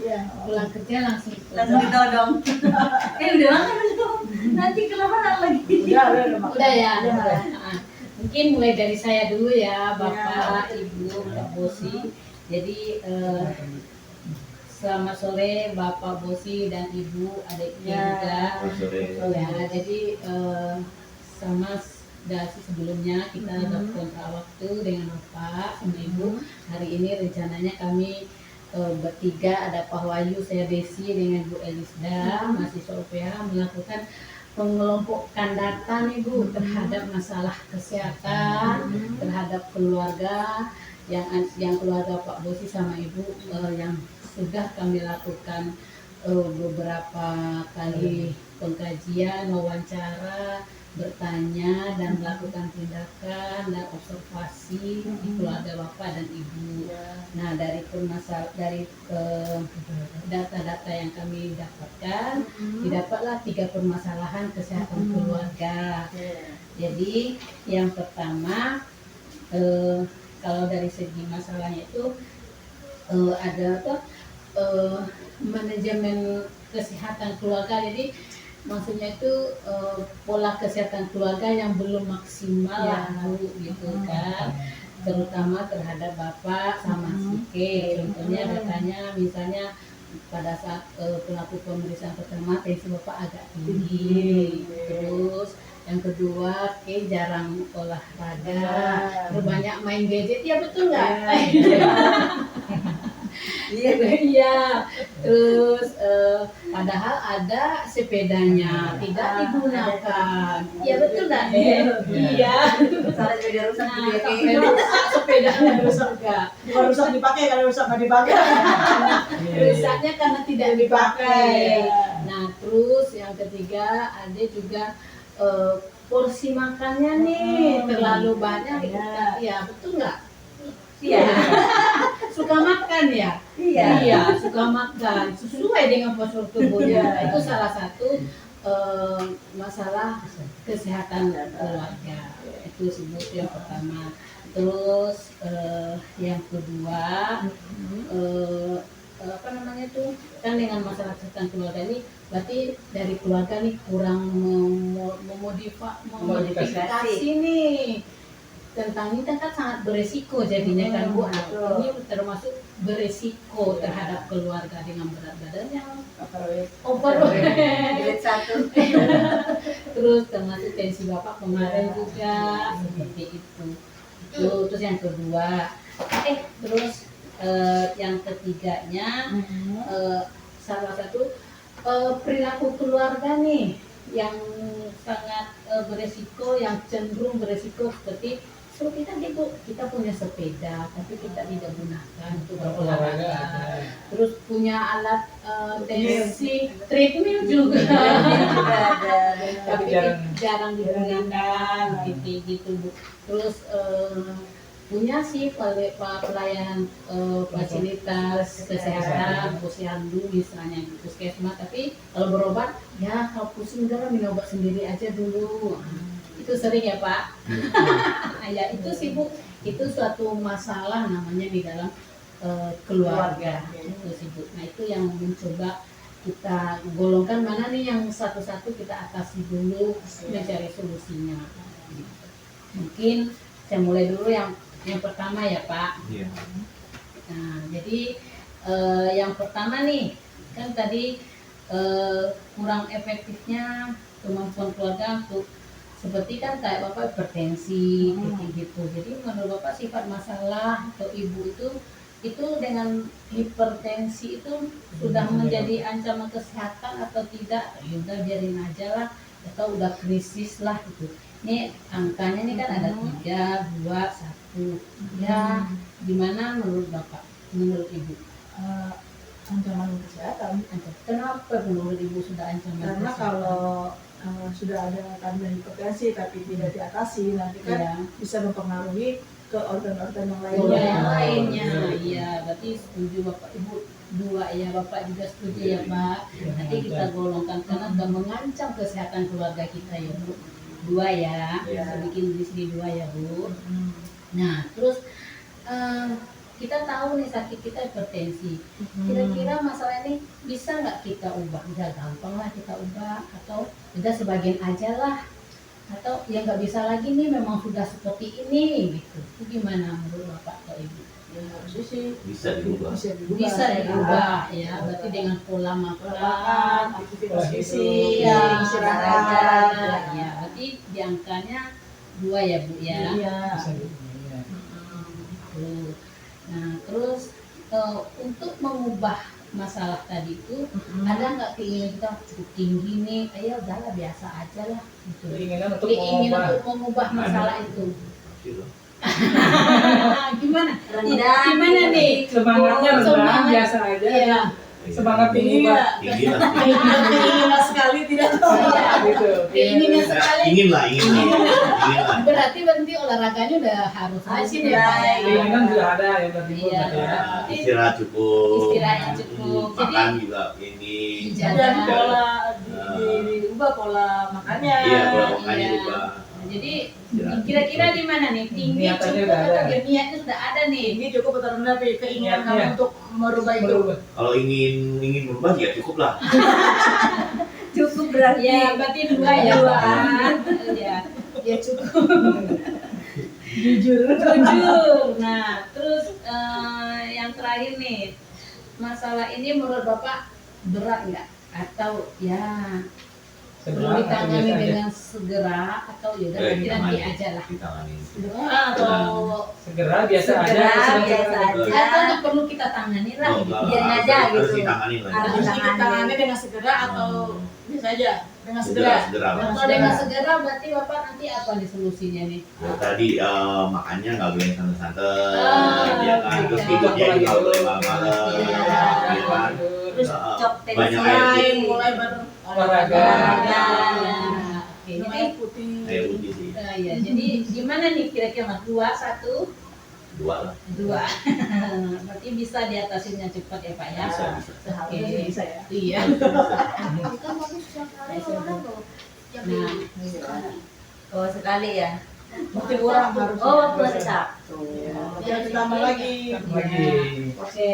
Iya. Pulang kerja langsung ditodong. Udah makan belum? Nanti kelaparan lagi. Udah ya. Udah. Nah, mungkin mulai dari saya dulu ya, Bapak, Ibu, Pak Bosi. Jadi selamat sore Bapak Bosi dan Ibu, adiknya juga. Ya, jadi sama dari sebelumnya kita dapat kontrak waktu dengan Bapak sama Ibu. Hari ini rencananya kami bertiga, ada Pak Wahyu, saya Desi dengan Bu Elisda, mahasiswa UPH, melakukan mengelompokkan data nih Bu terhadap masalah kesehatan, terhadap keluarga yang keluarga Pak Bosi sama Ibu yang sudah kami lakukan beberapa kali pengkajian, wawancara, bertanya dan melakukan tindakan dan observasi di keluarga Bapak dan Ibu. Nah, dari data-data yang kami dapatkan, didapatlah 3 permasalahan kesehatan keluarga. Jadi yang pertama, kalau dari segi masalahnya itu ada manajemen kesehatan keluarga. Jadi maksudnya itu pola kesehatan keluarga yang belum maksimal lah Bu, gitu kan, terutama terhadap Bapak sama Sike. Contohnya datanya misalnya pada saat pelaku pemeriksaan pertama tensi Bapak agak tinggi, terus yang kedua jarang olahraga, banyak main gadget, ya betul nggak? Iya, terus padahal ada sepedanya tidak digunakan. Iya betul nggak? Iya. Salah sepeda rusak Nah, juga. sampai rusak sepedanya rusak nggak? Bukan rusak dipakai, kalau rusak nggak dipakai. Rusaknya karena tidak dipakai. Nah, terus yang ketiga ada juga porsi makannya nih terlalu banyak. Iya betul nggak? Iya. Suka makan ya? Iya, suka makan sesuai dengan postur tubuhnya. Itu salah satu masalah kesehatan keluarga. Itu sebut yang pertama. Terus yang kedua, apa namanya tuh, kan dengan masalah kesehatan keluarga ini berarti dari keluarga nih kurang memodifikasi nih tentang ini kan sangat beresiko jadinya kan Bu. Ini termasuk beresiko terhadap keluarga dengan berat badan yang overweight. Terus termasuk tensi Bapak kemarin juga seperti itu. Terus yang kedua, terus yang ketiganya salah satu perilaku keluarga nih yang sangat beresiko, yang cenderung beresiko seperti kita punya sepeda tapi kita tidak gunakan untuk berolahraga. Terus punya alat tensi treadmill juga tapi jarang digunakan gitu Bu. Terus punya sih pelayanan fasilitas kesehatan posyandu misalnya di puskesmas, tapi kalau berobat ya kalau pusing udah minum obat sendiri aja dulu. Itu sering ya Pak. Ya itu sih Bu, itu suatu masalah namanya di dalam keluarga. Itu sih Bu. Nah itu yang mencoba kita golongkan mana nih yang satu-satu kita atasi dulu, mencari solusinya. Mungkin saya mulai dulu yang pertama ya Pak. Nah jadi yang pertama nih kan tadi kurang efektifnya kemampuan keluarga untuk seperti kan kayak Bapak hipertensi gitu. Jadi menurut Bapak sifat masalah atau Ibu itu dengan hipertensi itu sudah menjadi ancaman kesehatan atau tidak? Ya udah biarin aja lah, atau udah krisis lah gitu. Ini angkanya nih kan ada 3, 2, 1. Ya gimana menurut Bapak, menurut Ibu? Ancaman kesehatan. Kenapa menurut Ibu sudah ancaman Karena kesehatan? kalau sudah ada kandungan hipertensi tapi tidak diatasi, nanti kan bisa mempengaruhi ke organ-organ yang lainnya. Iya, berarti setuju Bapak Ibu 2 ya, Bapak juga setuju ya Pak. Nanti kita golongkan karena sudah mengancam kesehatan keluarga kita ya Bu. 2 ya, bisa bikin di sini 2 ya Bu. Nah terus kita tahu nih sakit kita hipertensi. Kira-kira masalah ini bisa nggak kita ubah? Udah gampang lah kita ubah, atau udah sebagian aja lah, atau yang nggak bisa lagi nih memang sudah seperti ini gitu. Itu gimana menurut Bapak atau Ibu? Ya harusnya sih Bisa diubah. Bisa diubah ya, berarti dengan pola makan, makan, aktivitas fisik, ya, istirahat, ya, berarti diangkanya 2 ya Bu ya. Iya. Tuh. Nah, terus untuk mengubah masalah tadi itu ada nggak keinginan kita cukup tinggi nih, ayo udahlah biasa aja lah gitu. Keinginan untuk Keinginan mengubah. untuk mengubah masalah itu. Gitu. Gimana? Rendah. Gimana nih? Semangatnya rendah, Semangat. biasa aja. Iya. Semangat Tinggi mengubah. nggak? Tinggi lah. Keinginan sekali tidak tahu. Iya. Gitu. Keinginan sekali. Ingin lah. Ingin lah. Berarti olahraganya udah harus rajin ya Pak ya. Keinginan sudah ada yang tadi Iya. ya. Istirahat cukup. Istirahat yang cukup. Makan juga ini. Dijaga. Dan pola diubah pola makannya. Iya, pola makannya Iya. juga. Jadi Istirahat. kira-kira di mana nih? Tinggi Niatannya cukup udah ada. atau niatnya sudah ada nih? Ini cukup atau rendah Pi? Keinginan Niatnya. kamu untuk merubah itu. Berubah. Kalau ingin berubah ya cukup lah. Cukup berarti. Ya, berarti 2 ya, Dua. Pak. Ya, ya cukup. Jujur. Jujur. Nah, terus yang terakhir nih, masalah ini menurut Bapak berat nggak? Atau ya perlu Segera atau ditangani biasa aja? dengan segera, atau ya udah nanti ditangani. aja lah. Ditangani. Atau Segera biasa aja. Segera, sedang biasa segera. aja. atau nggak perlu kita tangani lah. Oh, enggak biarin lah. aja Harus gitu. ditangani lah. Harus Harus ditangani dengan segera atau biasa aja dengan segera. Segera lah. Kalau dengan segera berarti Bapak nanti apa nih solusinya nih? Ya, tadi makannya nggak boleh santai-santai, Ah, ya kan. Terus iya. tidurnya juga nggak boleh malam-malam, Iya. ya kan. Terus Nah, cok banyak tensi. air Mulai bareng Olahraga. Ya, oke. minum Jadi, air putih. air putih sih, ya, jadi gimana nih kira-kira Mas? 2, 1, 2 lah. 2. Berarti bisa diatasinya cepat ya Pak ya? Bisa, bisa. Seharusnya sih bisa ya. Iya. Kan bagus setiap hari olahraga tuh. Tiap Nah, minggu. Oh sekali ya. Mungkin orang harus. Oh waktu hari Sabtu. Jangan ditambah lagi. Lagi. Oke.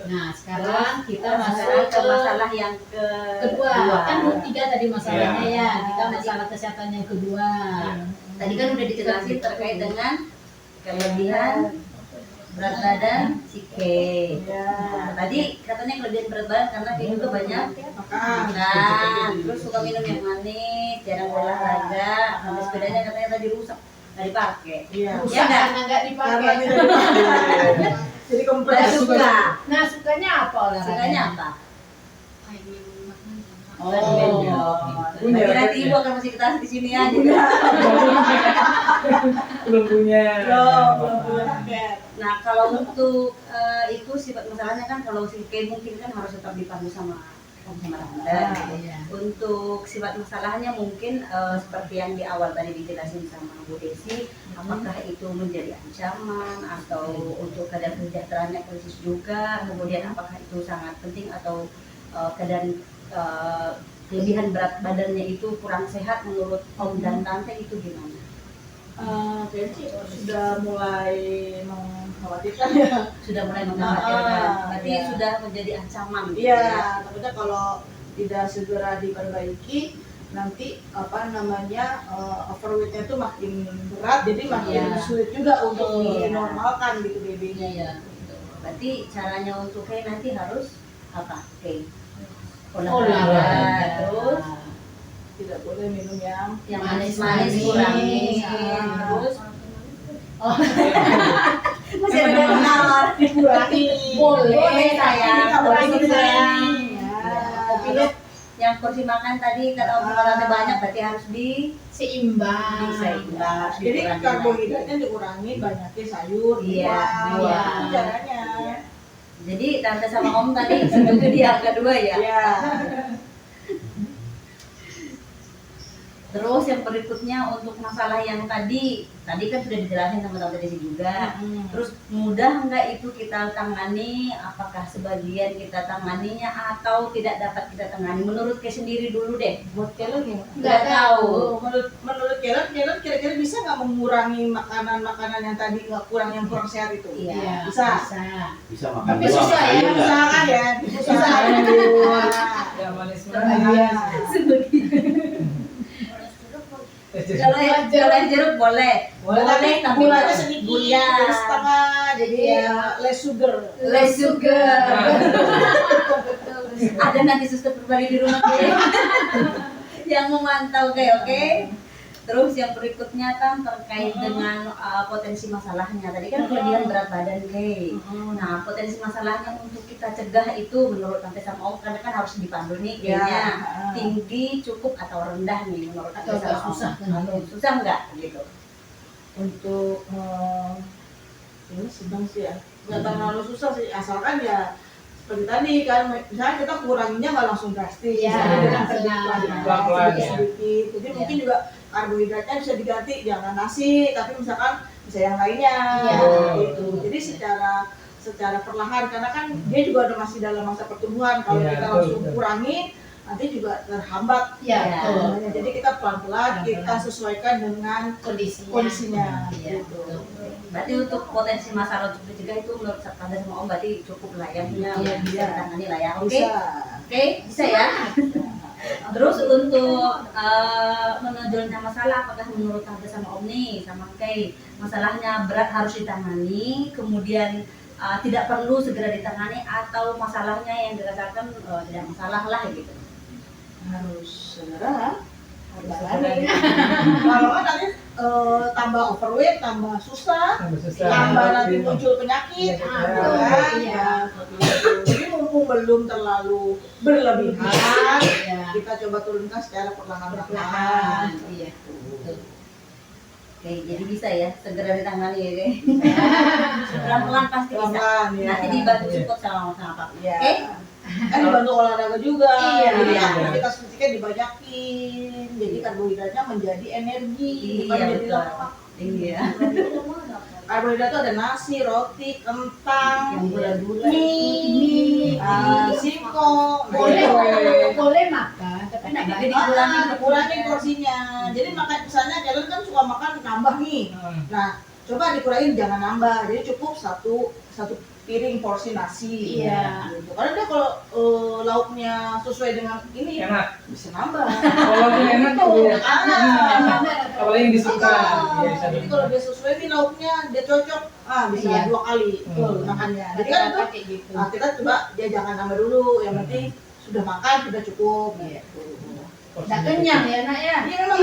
Nah, sekarang kita masuk Sekarang ke ke masalah yang kedua. Kan 3 tadi masalahnya Iya. ya. Kita masalah kesehatan yang kedua. Tadi kan udah dijelasin terkait dengan kelebihan berat badan si K. Nah, tadi katanya kelebihan berat badan karena dia juga banyak Makan. makan, terus suka minum yang manis, jarang olahraga, sampai sepedanya katanya tadi rusak, nggak dipakai. Iya. Ya Rusak nggak? karena nggak Karena dipakai. tidak dipakai. Jadi Nggak kompres. suka. Nah, sukanya apa olahraganya? Sukanya apa? Oh, Punya Nanti raketnya. ibu akan masih kita di sini aja. Belum punya. Belum punya raket. Nah kalau untuk itu sifat masalahnya kan kalau si K mungkin kan harus tetap dipandu sama Ramadan. Iya. Untuk sifat masalahnya mungkin seperti yang di awal tadi dijelasin sama Bu Desi, apakah itu menjadi ancaman atau untuk keadaan kesejahteraannya krisis juga, kemudian apakah itu sangat penting atau keadaan kelebihan berat badannya itu kurang sehat menurut Om dan Tante itu gimana? Kayaknya sih sudah mulai mengkhawatirkan ya. Sudah mulai mengkhawatirkan, berarti iya. sudah menjadi ancaman gitu Iya, ya. takutnya kalau tidak segera diperbaiki nanti apa namanya overweightnya itu makin berat, jadi makin Iya. sulit juga untuk Iya. dinormalkan gitu babynya. Iya. Berarti caranya untuk kayak nanti harus apa? Kayak Olahraga. terus Tidak boleh minum yang yang Manis-manis. manis-manis kurangin, Ah. terus Oh, masih ada yang menawar. dikurangi. Boleh, sayang. Ini nggak boleh Boleh, sayang. sayang. Ya. Terus yang porsi makan tadi kalau makannya banyak berarti harus seimbang. diseimbang. Jadi karbohidratnya dikurangi, banyaknya sayur, Iya, buah. buah. Itu caranya. Jadi tante sama om tadi setuju di angka 2 ya. Iya. Terus yang berikutnya untuk masalah yang tadi kan sudah dijelasin sama Tante Desi juga. Terus mudah nggak itu kita tangani? Apakah sebagian kita tanganinya atau tidak dapat kita tangani? Menurut Kay sendiri dulu deh. Buat Kellen gimana? Nggak tahu. Menurut Kellen kira-kira bisa nggak mengurangi makanan-makanan yang tadi nggak kurang sehat itu? Iya. Bisa. Bisa makan Tapi dua susah sama ya, sayur nggak? usahakan ya, usahakan. Ya manis Iya. manis. Kalau yang jeruk boleh. Tapi tapi gulanya sedikit, Gula. dari setengah, jadi ya less sugar. Less sugar. Ada nanti suster pribadi di rumah gue yang memantau kayak oke. Terus yang berikutnya kan terkait dengan potensi masalahnya. Tadi kan kelebihan berat badan kayak. Nah potensi masalahnya untuk kita cegah itu menurut Tante sama Om karena kan harus dipandu nih kayaknya tinggi cukup atau rendah nih menurut Tante Atau sama Om. susah kan? Susah nggak gitu? Untuk ini sedang sih ya, nggak terlalu susah sih, asalkan ya seperti tadi kan, misalnya kita kuranginya nggak langsung drastis, Ya, misalnya dengan pelan-pelan, ya. sedikit, jadi Ya. mungkin juga karbohidratnya bisa diganti, jangan nasi, tapi misalkan bisa yang lainnya, Ya. gitu. Jadi secara perlahan, karena kan dia juga udah masih dalam masa pertumbuhan, kalau Ya, kita betul, langsung betul. kurangi, nanti juga terhambat. Ya, Ya. betul. Jadi kita pelan-pelan, kita Pelan-pelan. sesuaikan dengan kondisinya. Iya, Gitu. betul. Berarti untuk potensi masalah untuk dicegah itu menurut Tante sama Om berarti cukup lah ya, Iya, bisa ditangani lah ya, oke? Bisa. Oke, bisa ya. Terus untuk menonjolnya masalah, apakah menurut Tante sama Om nih, sama Kay, masalahnya berat harus ditangani, kemudian tidak perlu segera ditangani, atau masalahnya yang dirasakan tidak masalah lah gitu. Harus segera Harus tangani. segera. Kalau kan nanti tambah overweight, tambah susah, Susah. tambah nanti muncul penyakit, Iya, gitu betul. kan? Iya. Ya, seperti itu. Jadi mumpung belum terlalu berlebihan, Iya. kita coba turunkan secara perlahan-lahan. Perlahan. Iya. Betul. Oke, jadi bisa ya segera ditangani ya, Kay. Pelan-pelan pasti bisa. Pelan-pelan, ya. Nanti dibantu Iya. support sama Pak. Ya. Oke? Kan dibantu olahraga juga, Iya. jadi Iya. aktivitas fisiknya dibanyakin, jadi karbohidratnya menjadi energi, bukan Iya, jadi betul. lemak. Iya. Karbohidrat itu ada nasi, roti, kentang, Yang gula-gula. mie, singkong. Boleh makan, tapi nggak Tapi banyak. dikurangin. Kurangin porsinya. Jadi makan misalnya kalian kan suka makan nambah nih. Nah, coba dikurangin jangan nambah. Jadi cukup satu piring porsi nasi. Iya. Gitu. Karena dia kalau lauknya sesuai dengan ini Enak. bisa nambah. Kalau yang enak tuh. Apalagi yang disuka. Iya, bisa Jadi kalau dia sesuai nih lauknya, dia cocok, bisa Iya. 2 kali makannya. Jadi kan itu kayak gitu. kita coba dia jangan nambah dulu. Yang penting sudah makan sudah cukup. Iya. Gitu. Nggak kenyang ya nak ya? Iya memang.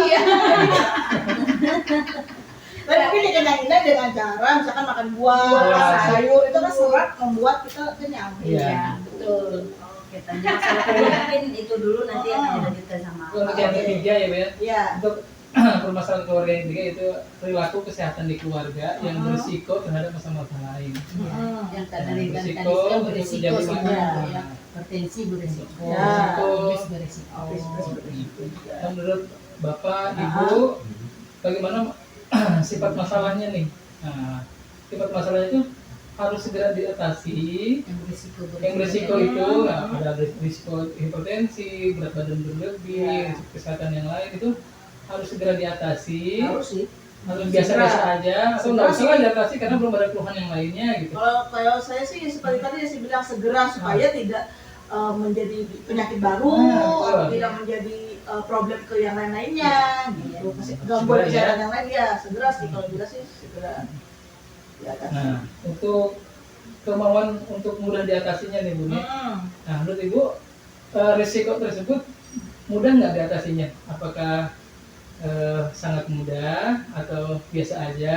Tapi mungkin dikenyangin dengan cara misalkan makan buah, sayur itu kan serat membuat kita kenyang. Iya. Betul. Oke, tanya masalah kedua mungkin itu dulu nanti akan dilanjutkan sama Untuk yang ketiga ya, Bu ya. Iya. Untuk permasalahan keluarga yang ketiga itu perilaku kesehatan di keluarga yang berisiko terhadap masalah-masalah lain. Yang tadi Berisiko kan untuk berisiko terjadi semua masalah. ya. Hipertensi berisiko. Ya. Diabetes berisiko. Dan menurut Bapak, Ibu, bagaimana sifat masalahnya nih? Nah, sifat masalahnya itu harus segera diatasi. Yang berisiko itu ada risiko hipertensi, berat badan berlebih, risiko kesehatan yang lain itu harus segera diatasi. Harus sih. Harus biasa-biasa aja, atau nggak usah lah diatasi karena belum ada keluhan yang lainnya gitu. Kalau saya sih seperti tadi saya bilang segera supaya tidak menjadi penyakit baru atau tidak menjadi problem ke yang lain-lainnya gitu. Gangguan kesehatan yang lain ya segera sih kalau bisa sih segera diatasi. Nah, untuk kemauan untuk mudah diatasinya nih Bu. Nah, menurut Ibu risiko tersebut mudah nggak diatasinya? Apakah sangat mudah atau biasa aja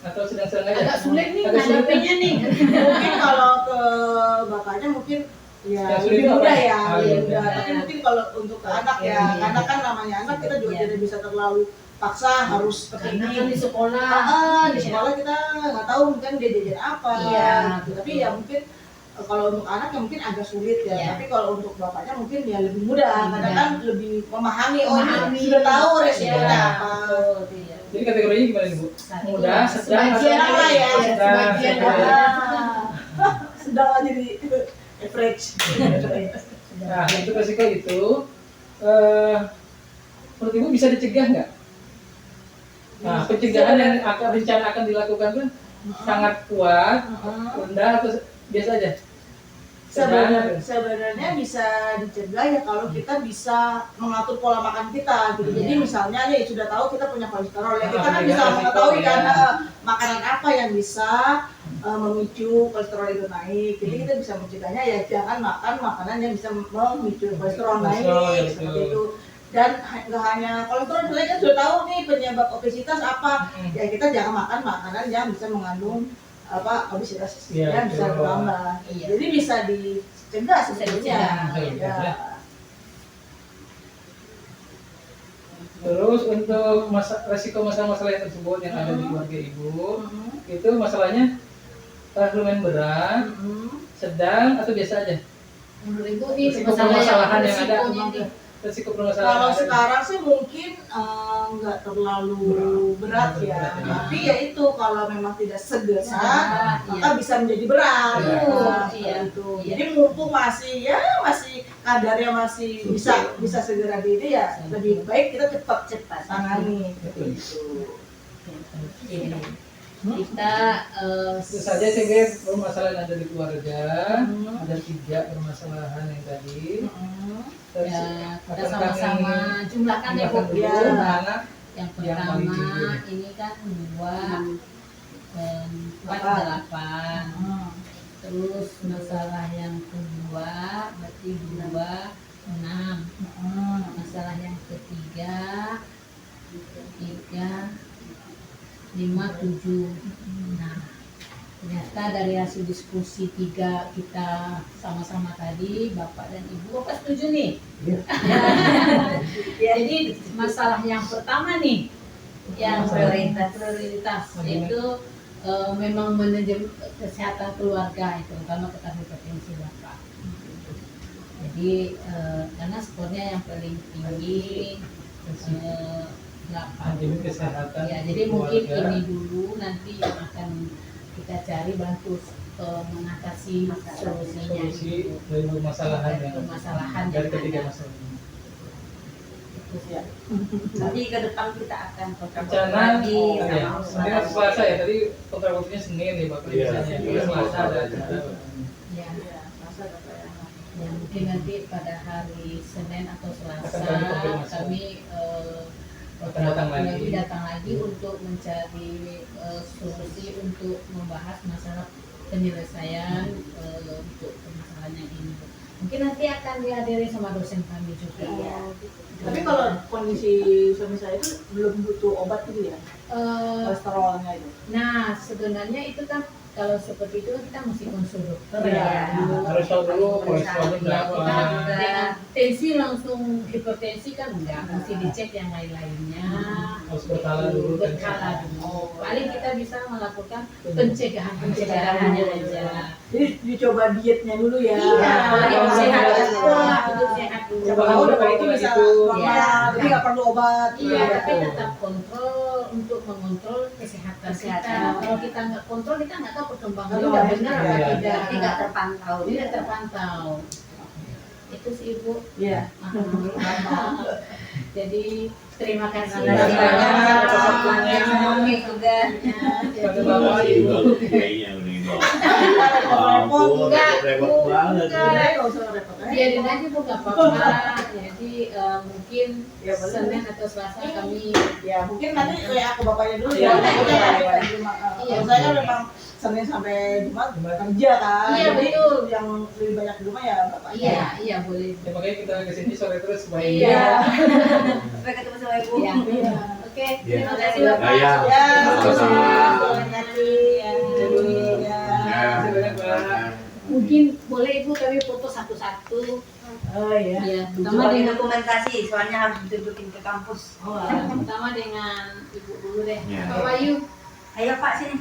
atau sedang-sedang aja? Agak sulit nih Agak sulit ngadepinnya nih. Mungkin kalau ke bapaknya mungkin ya Yang sulit lebih apa? mudah ya, lebih Iya. mudah. Tapi mungkin kalau untuk ke anak ya, Iya. karena kan namanya anak kita juga tidak bisa terlalu paksa harus seperti Karena ini. kan di sekolah. Di sekolah kita nggak tahu mungkin dia jajan apa, Iya. gitu. Tapi ya mungkin kalau untuk anak ya mungkin agak sulit ya, Iya. tapi kalau untuk bapaknya mungkin ya lebih mudah, karena Iya. kan lebih memahami, oh Memahami. ini sudah tahu resikonya Iya, apa. betul, iya. Jadi kategorinya gimana nih Bu? Satu, Mudah, sedang, sebagian atau- lah ya, sedang, sebagian sedang. lah. Sedang aja di average. Nah, untuk resiko itu, menurut Ibu bisa dicegah nggak? Nah, pencegahan yang rencana akan dilakukan tuh sangat kuat, rendah atau biasa aja? Sebenarnya bisa dicegah ya kalau kita bisa mengatur pola makan kita gitu. Jadi Iya. misalnya nih sudah tahu kita punya kolesterol ya, kita kan Iya, bisa kasih mengetahui tahu, kan ya. makanan apa yang bisa memicu kolesterol itu naik. Jadi kita bisa mencegahnya ya jangan makan makanan yang bisa memicu kolesterol naik Kolesterol, ya, seperti betul. itu. Dan nggak hanya kolesterol, sebenarnya kan sudah tahu nih penyebab obesitas apa. Ya kita jangan makan makanan yang bisa mengandung obesitas Iya, yang bisa betul. bertambah. Iya. Jadi bisa dicegah sebetulnya. dicegah. Ya. Terus untuk resiko masalah-masalah yang tersebut yang ada di keluarga Ibu, Mhm. itu masalahnya lumayan berat, sedang atau biasa aja? Menurut Ibu nih Resiko masalah permasalahan yang ada. resikonya nih. Resiko Kalau permasalahan. sekarang sih mungkin nggak terlalu berat ya, Berat, ya. tapi ya itu kalau memang tidak segera, Nah, maka bisa menjadi berat. Iya. Nah, Iya. seperti itu. Iya. Jadi mumpung masih kadarnya masih bisa segera di ini ya, lebih baik kita cepat tangani. Betul. Jadi, kita Itu saja sehingga permasalahan yang ada di keluarga, Hmm. ada 3 permasalahan yang tadi. Terus ya, kita akan sama-sama kami jumlahkan ya Bu. jumlahkan dulu Ya. mana Yang yang paling pertama tinggi. ini kan 2 dan 4 Delapan. 8. Terus masalah yang kedua berarti 2 6. Masalah yang ketiga 3 5 7. Nah, ternyata dari hasil diskusi 3 kita sama-sama tadi, Bapak dan Ibu, Bapak setuju nih? Jadi masalah yang pertama nih, yang prioritas itu memang manajemen kesehatan keluarga itu, terutama ketahui potensi Bapak. Jadi karena skornya yang paling tinggi 8. manajemen kesehatan Ya, jadi mungkin keluarga. ini dulu nanti yang akan kita cari bantu mengatasi solusinya. Solusi gitu. dari permasalahan Dari yang permasalahan dari yang ketiga ada. masalah ini. Itu sih. Nanti ke depan kita akan Rencana lagi ya, Senin atau Selasa ya, tadi kontrakusinya Senin nih Bapak Iya, misalnya, iya, Selasa ada iya. acara. Ya, Ya, masa kata ya. ya, mungkin nanti pada hari Senin atau Selasa Akan kami konfirmasi. kami Akan datang lagi. datang lagi untuk mencari solusi untuk membahas masalah penyelesaian untuk permasalahan yang ini. Mungkin nanti akan dihadiri sama dosen kami juga. Iya. Tapi kalau kondisi suami saya itu belum butuh obat gitu ya, kolesterolnya itu. Nah, sebenarnya itu kan kalau seperti itu kita mesti konsul dokter Iya. ya. Harus tahu dulu kolesterolnya berapa. Kita dengan tensi langsung hipertensi kan enggak, mesti dicek yang lain-lainnya. Harus berkala dulu kan. Berkala dulu. Paling kita bisa melakukan pencegahannya pencegahannya aja. Jadi dicoba dietnya dulu ya. Iya, hidup sehat dulu. Hidup sehat dulu. Coba tahu udah kalau itu bisa normal, Iya. tapi nggak perlu obat. Iya, Iya, tapi betul. tetap kontrol untuk mengontrol kesehatan kita. Kesehatan. Kalau kita nggak kontrol, kita nggak tahu perkembangannya Betul. udah benar apa Iya. tidak. tidak terpantau. Tidak terpantau. Itu sih Ibu. Iya. Jadi terima kasih. Terima kasih banyak atas waktunya. Oke juga. Pada Bapak Ibu. Kayaknya udah ini. Repot. Enggak, repot banget. enggak. Nggak usah repot. Biarin aja Bu, nggak apa-apa. Jadi mungkin Ya, boleh. Senin atau Selasa kami Ya mungkin nanti kayak aku bapaknya dulu ya. Boleh, Kita boleh. kan di Jumat. Iya. Kalau saya kan memang Senin sampai Jumat kerja kan. Iya, Jadi betul. yang lebih banyak di rumah ya bapaknya. iya boleh. Ya, makanya kita kesini sore terus supaya Iya. Sampai ketemu sama Ibu. Iya. Iya. Oke, Iya. terima kasih Ya, Bapak. ya. Ya, Sama-sama. terima kasih. Ya. Ya. Terima kasih banyak Pak. Mungkin boleh Ibu kami foto satu-satu. Oh iya. Ya, Sama pertama dengan dokumentasi, soalnya harus ditunjukin ke kampus. pertama dengan Ibu dulu deh. Ya. Pak Wahyu. Ayo Pak sini.